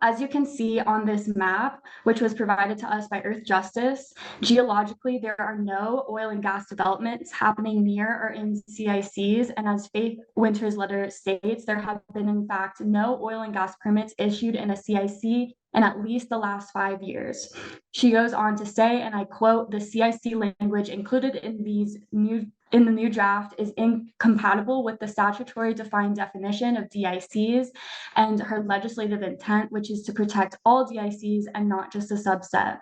As you can see on this map, which was provided to us by Earth Justice, geologically, there are no oil and gas developments happening near or in CICs. And as Faith Winter's letter states, there have been, in fact, no oil and gas permits issued in a CIC in at least the last 5 years. She goes on to say, and I quote, the CIC language included in the new draft is incompatible with the statutory defined definition of DICs and her legislative intent, which is to protect all DICs and not just a subset.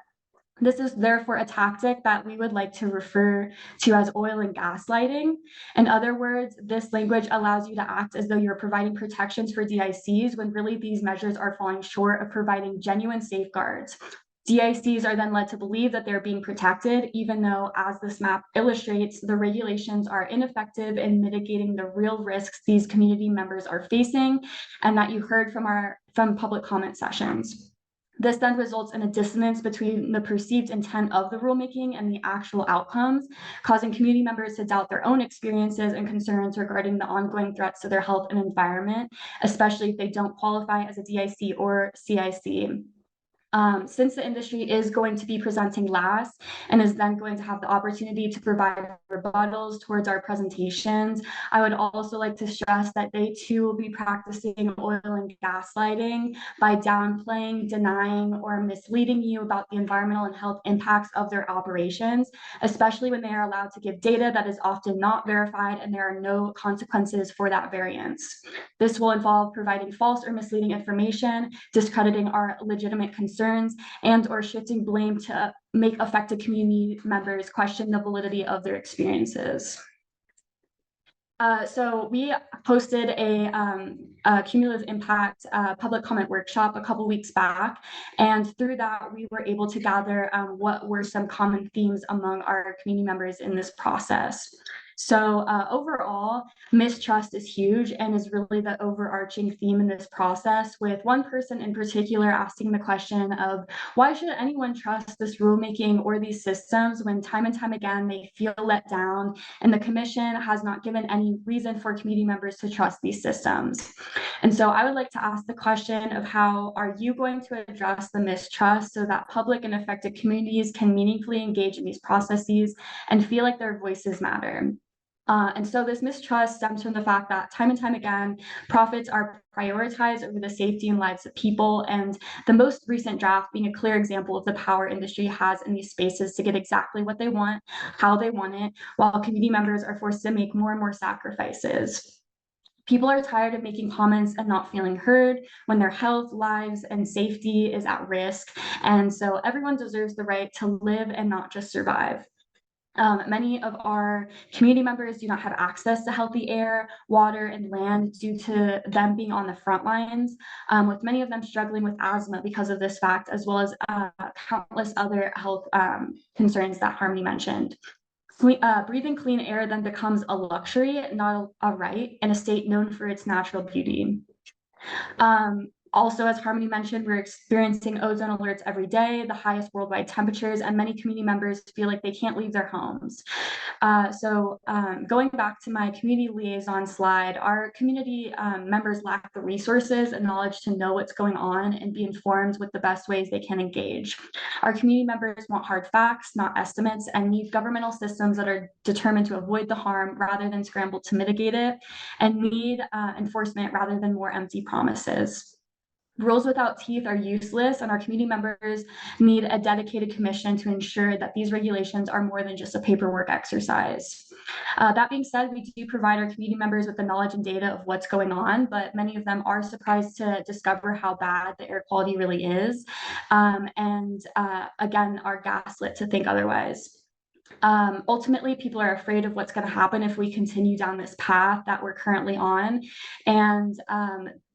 This is therefore a tactic that we would like to refer to as oil and gas lighting. In other words, this language allows you to act as though you're providing protections for DICs when really these measures are falling short of providing genuine safeguards. DICs are then led to believe that they're being protected, even though, as this map illustrates, the regulations are ineffective in mitigating the real risks these community members are facing, and that you heard from public comment sessions. This then results in a dissonance between the perceived intent of the rulemaking and the actual outcomes, causing community members to doubt their own experiences and concerns regarding the ongoing threats to their health and environment, especially if they don't qualify as a DIC or CIC. Since the industry is going to be presenting last and is then going to have the opportunity to provide rebuttals towards our presentations, I would also like to stress that they too will be practicing oil and gas lighting by downplaying, denying, or misleading you about the environmental and health impacts of their operations, especially when they are allowed to give data that is often not verified and there are no consequences for that variance. This will involve providing false or misleading information, discrediting our legitimate concerns, and or shifting blame to make affected community members question the validity of their experiences. So we posted a cumulative impact public comment workshop a couple weeks back, and through that we were able to gather what were some common themes among our community members in this process. So overall, mistrust is huge and is really the overarching theme in this process, with one person in particular asking the question of why should anyone trust this rulemaking or these systems when time and time again they feel let down and the commission has not given any reason for community members to trust these systems. And so I would like to ask the question of how are you going to address the mistrust so that public and affected communities can meaningfully engage in these processes and feel like their voices matter? And so this mistrust stems from the fact that time and time again, profits are prioritized over the safety and lives of people. And the most recent draft being a clear example of the power industry has in these spaces to get exactly what they want, how they want it, while community members are forced to make more and more sacrifices. People are tired of making comments and not feeling heard when their health, lives, and safety is at risk. And so everyone deserves the right to live and not just survive. Many of our community members do not have access to healthy air, water, and land due to them being on the front lines, with many of them struggling with asthma because of this fact, as well as countless other health concerns that Harmony mentioned. Breathing clean air then becomes a luxury, not a right, in a state known for its natural beauty. Also, as Harmony mentioned, we're experiencing ozone alerts every day, the highest worldwide temperatures, and many community members feel like they can't leave their homes. Going back to my community liaison slide, our community members lack the resources and knowledge to know what's going on and be informed with the best ways they can engage. Our community members want hard facts, not estimates, and need governmental systems that are determined to avoid the harm rather than scramble to mitigate it, and need enforcement rather than more empty promises. Rules without teeth are useless, and our community members need a dedicated commission to ensure that these regulations are more than just a paperwork exercise. That being said, we do provide our community members with the knowledge and data of what's going on, but many of them are surprised to discover how bad the air quality really is, and again, are gaslit to think otherwise. Ultimately, people are afraid of what's going to happen if we continue down this path that we're currently on. And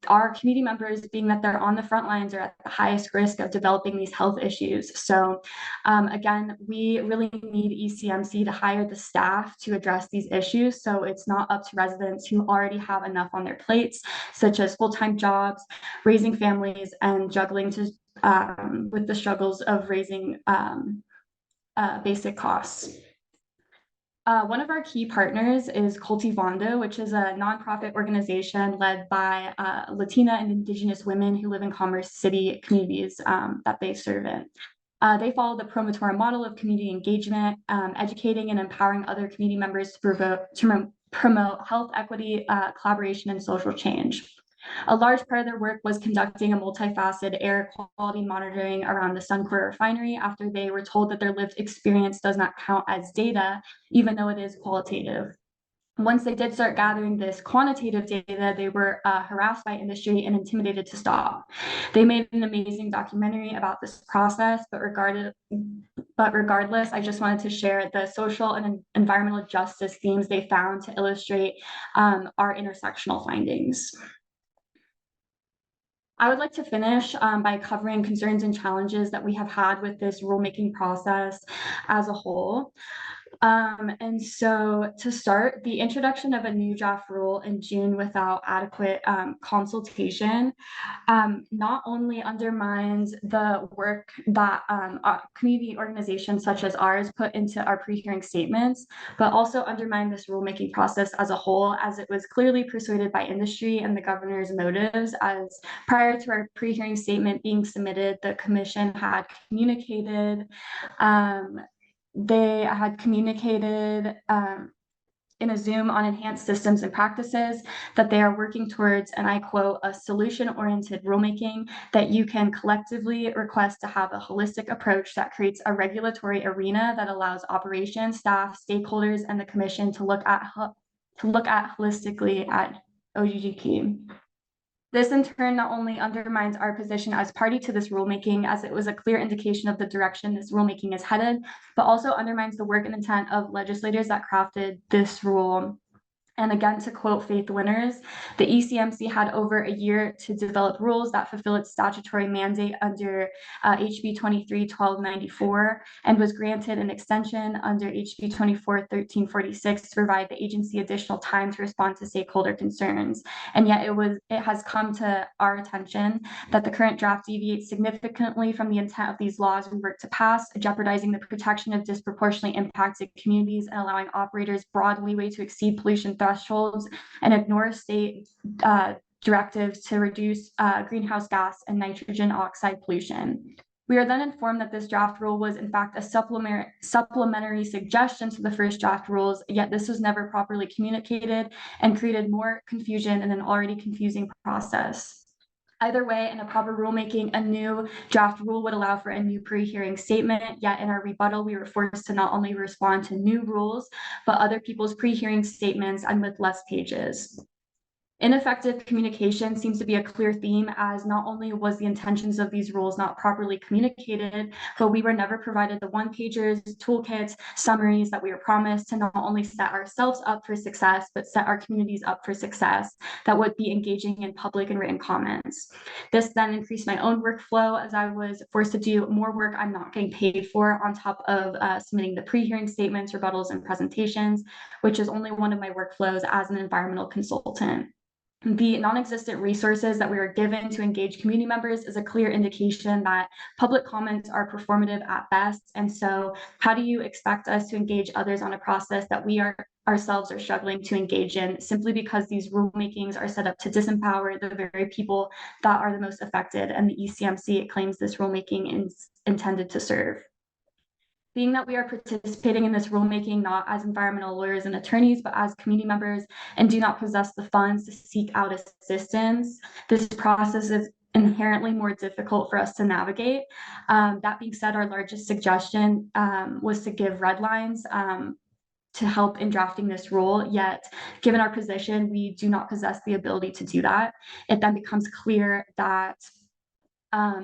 our community members, being that they're on the front lines, are at the highest risk of developing these health issues. So again, we really need ECMC to hire the staff to address these issues. So it's not up to residents who already have enough on their plates, such as full-time jobs, raising families, and juggling with the struggles of raising basic costs. One of our key partners is Cultivando, which is a nonprofit organization led by Latina and Indigenous women who live in Commerce City communities that they serve in. They follow the Promotora model of community engagement, educating and empowering other community members to promote health equity, collaboration, and social change. A large part of their work was conducting a multifaceted air quality monitoring around the Suncor refinery after they were told that their lived experience does not count as data, even though it is qualitative. Once they did start gathering this quantitative data, they were harassed by industry and intimidated to stop. They made an amazing documentary about this process, but regardless, I just wanted to share the social and environmental justice themes they found to illustrate our intersectional findings. I would like to finish by covering concerns and challenges that we have had with this rulemaking process as a whole. And so to start, the introduction of a new draft rule in June without adequate consultation not only undermines the work that community organizations such as ours put into our pre-hearing statements, but also undermine this rulemaking process as a whole, as it was clearly persuaded by industry and the governor's motives. As prior to our pre-hearing statement being submitted, the commission had communicated in a Zoom on enhanced systems and practices that they are working towards, and I quote, a solution-oriented rulemaking that you can collectively request to have a holistic approach that creates a regulatory arena that allows operations, staff, stakeholders, and the commission to look at holistically at OGGP. This in turn not only undermines our position as party to this rulemaking, as it was a clear indication of the direction this rulemaking is headed, but also undermines the work and intent of legislators that crafted this rule. And again, to quote Faith Winters, the ECMC had over a year to develop rules that fulfill its statutory mandate under HB 23-1294 and was granted an extension under HB 24-1346 to provide the agency additional time to respond to stakeholder concerns. And yet it has come to our attention that the current draft deviates significantly from the intent of these laws we work to pass, jeopardizing the protection of disproportionately impacted communities and allowing operators broad leeway to exceed pollution thresholds and ignore state directives to reduce greenhouse gas and nitrogen oxide pollution. We are then informed that this draft rule was in fact a supplementary suggestion to the first draft rules, yet this was never properly communicated and created more confusion in an already confusing process. Either way, in a proper rulemaking, a new draft rule would allow for a new pre-hearing statement, yet in our rebuttal, we were forced to not only respond to new rules, but other people's pre-hearing statements and with less pages. Ineffective communication seems to be a clear theme, as not only was the intentions of these rules not properly communicated, but we were never provided the one-pagers, toolkits, summaries that we were promised to not only set ourselves up for success, but set our communities up for success that would be engaging in public and written comments. This then increased my own workflow, as I was forced to do more work I'm not getting paid for on top of submitting the pre-hearing statements, rebuttals, and presentations, which is only one of my workflows as an environmental consultant. The non-existent resources that we are given to engage community members is a clear indication that public comments are performative at best. And so how do you expect us to engage others on a process that we ourselves are struggling to engage in, simply because these rulemakings are set up to disempower the very people that are the most affected, and the ECMC claims this rulemaking is intended to serve? Being that we are participating in this rulemaking not as environmental lawyers and attorneys, but as community members, and do not possess the funds to seek out assistance, this process is inherently more difficult for us to navigate. That being said, our largest suggestion was to give red lines to help in drafting this rule, yet given our position, we do not possess the ability to do that. It then becomes clear that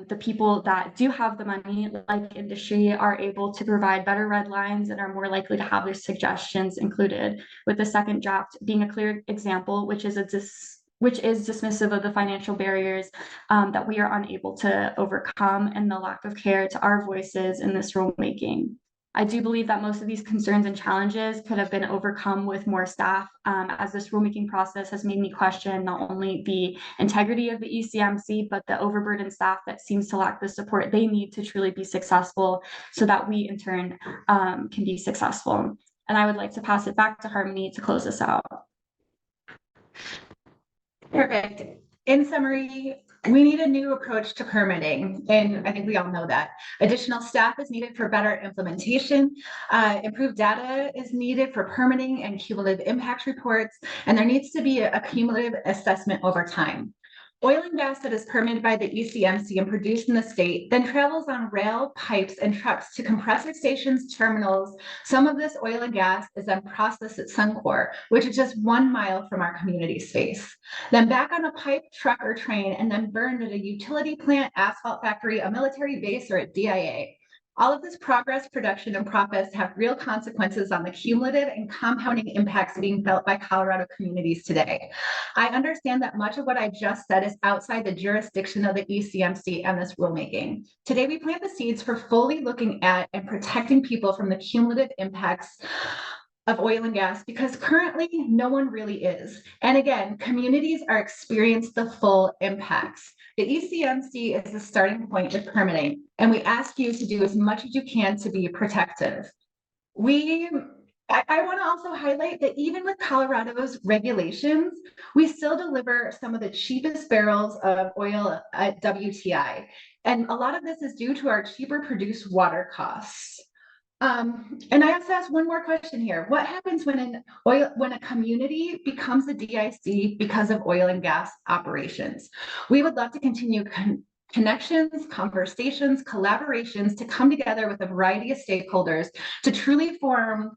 the people that do have the money, like industry, are able to provide better red lines and are more likely to have their suggestions included, with the second draft being a clear example, which is dismissive of the financial barriers that we are unable to overcome, and the lack of care to our voices in this rulemaking. I do believe that most of these concerns and challenges could have been overcome with more staff, as this rulemaking process has made me question not only the integrity of the ECMC, but the overburdened staff that seems to lack the support they need to truly be successful, so that we in turn can be successful. And I would like to pass it back to Harmony to close this out. Perfect. In summary, we need a new approach to permitting, and I think we all know that. Additional staff is needed for better implementation. Improved data is needed for permitting and cumulative impact reports, and there needs to be a cumulative assessment over time. Oil and gas that is permitted by the ECMC and produced in the state then travels on rail, pipes, and trucks to compressor stations, terminals. Some of this oil and gas is then processed at Suncor, which is just 1 mile from our community space. Then back on a pipe, truck, or train, and then burned at a utility plant, asphalt factory, a military base, or at DIA. All of this progress, production, and profits have real consequences on the cumulative and compounding impacts being felt by Colorado communities today. I understand that much of what I just said is outside the jurisdiction of the ECMC and this rulemaking. Today, we plant the seeds for fully looking at and protecting people from the cumulative impacts of oil and gas, because currently no one really is. And again, communities are experiencing the full impacts. The ECMC is the starting point with permitting, and we ask you to do as much as you can to be protective. I want to also highlight that even with Colorado's regulations, we still deliver some of the cheapest barrels of oil at WTI. And a lot of this is due to our cheaper produced water costs. And I also ask one more question here. What happens when a community becomes a DIC because of oil and gas operations? We would love to continue connections, conversations, collaborations to come together with a variety of stakeholders to truly form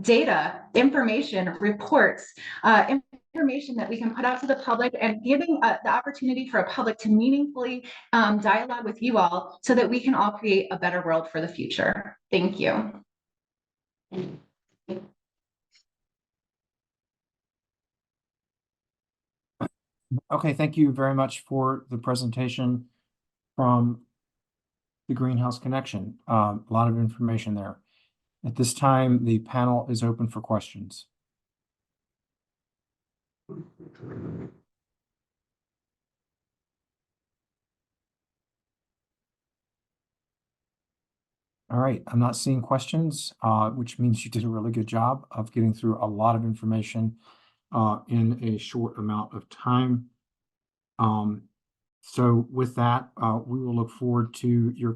data, information, reports, information that we can put out to the public, and giving the opportunity for a public to meaningfully dialogue with you all, so that we can all create a better world for the future. Thank you. Okay, thank you very much for the presentation from the Greenhouse Connection. A lot of information there. At this time, the panel is open for questions. All right, I'm not seeing questions, which means you did a really good job of getting through a lot of information in a short amount of time. So with that, we will look forward to your